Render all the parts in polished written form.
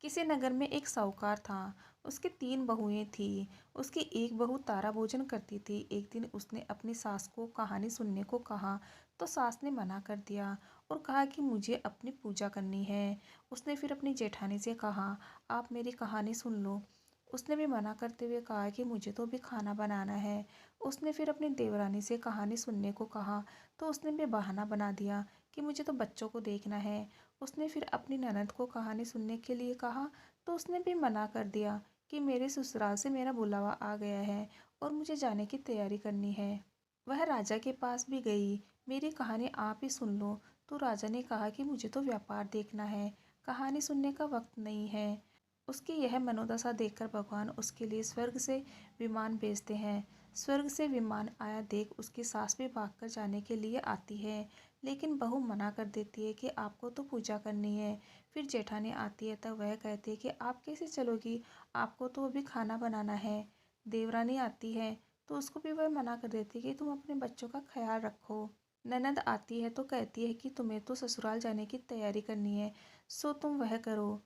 किसी नगर में एक साहूकार था। उसकी 3 बहुएं थीं। उसकी एक बहू तारा भोजन करती थी। एक दिन उसने अपनी सास को कहानी सुनने को कहा तो सास ने मना कर दिया और कहा कि मुझे अपनी पूजा करनी है। उसने फिर अपनी जेठानी से कहा, आप मेरी कहानी सुन लो। उसने भी मना करते हुए कहा कि मुझे तो अभी खाना बनाना है। उसने फिर अपनी देवरानी से कहानी सुनने को कहा तो उसने भी बहाना बना दिया कि मुझे तो बच्चों को देखना है। उसने फिर अपनी ननद को कहानी सुनने के लिए कहा तो उसने भी मना कर दिया कि मेरे ससुराल से मेरा बुलावा आ गया है और मुझे जाने की तैयारी करनी है। वह राजा के पास भी गई, मेरी कहानी आप ही सुन लो। तो राजा ने कहा कि मुझे तो व्यापार देखना है, कहानी सुनने का वक्त नहीं है। उसकी यह मनोदशा देखकर भगवान उसके लिए स्वर्ग से विमान भेजते हैं। स्वर्ग से विमान आया देख उसकी सास भी भागकर जाने के लिए आती है, लेकिन बहू मना कर देती है कि आपको तो पूजा करनी है। फिर जेठानी आती है तब वह कहती है कि आप कैसे चलोगी, आपको तो अभी खाना बनाना है। देवरानी आती है तो उसको भी वह मना कर देती है कि तुम अपने बच्चों का ख्याल रखो। ननद आती है तो कहती है कि तुम्हें तो ससुराल जाने की तैयारी करनी है, सो तुम वह करो।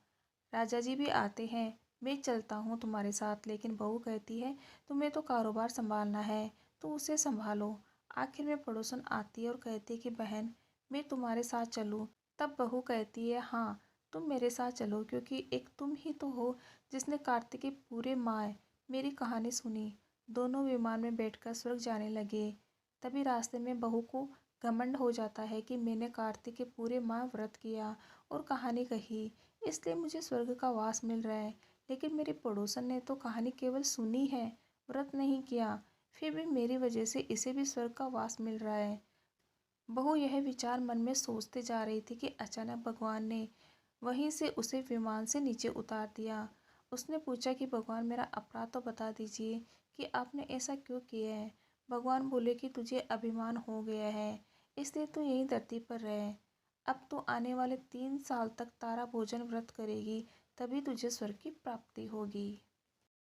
राजा जी भी आते हैं, मैं चलता हूँ तुम्हारे साथ, लेकिन बहू कहती है तुम्हें तो कारोबार संभालना है, तो उसे संभालो। आखिर में पड़ोसन आती है और कहती है कि बहन मैं तुम्हारे साथ चलूँ। तब बहू कहती है हाँ तुम मेरे साथ चलो, क्योंकि एक तुम ही तो हो जिसने कार्तिक के पूरे माह मेरी कहानी सुनी। दोनों विमान में बैठकर स्वर्ग जाने लगे। तभी रास्ते में बहू को घमंड हो जाता है कि मैंने कार्तिक के पूरे माह व्रत किया और कहानी कही, इसलिए मुझे स्वर्ग का वास मिल रहा है। लेकिन मेरे पड़ोसन ने तो कहानी केवल सुनी है, व्रत नहीं किया, फिर भी मेरी वजह से इसे भी स्वर्ग का वास मिल रहा है। बहू यह विचार मन में सोचते जा रही थी कि अचानक भगवान ने वहीं से उसे विमान से नीचे उतार दिया। उसने पूछा कि भगवान मेरा अपराध तो बता दीजिए कि आपने ऐसा क्यों किया है। भगवान बोले कि तुझे अभिमान हो गया है, इसलिए तू यहीं धरती पर रहे। अब तू आने वाले 3 साल तक तारा भोजन व्रत करेगी, तभी तुझे स्वर्ग की प्राप्ति होगी।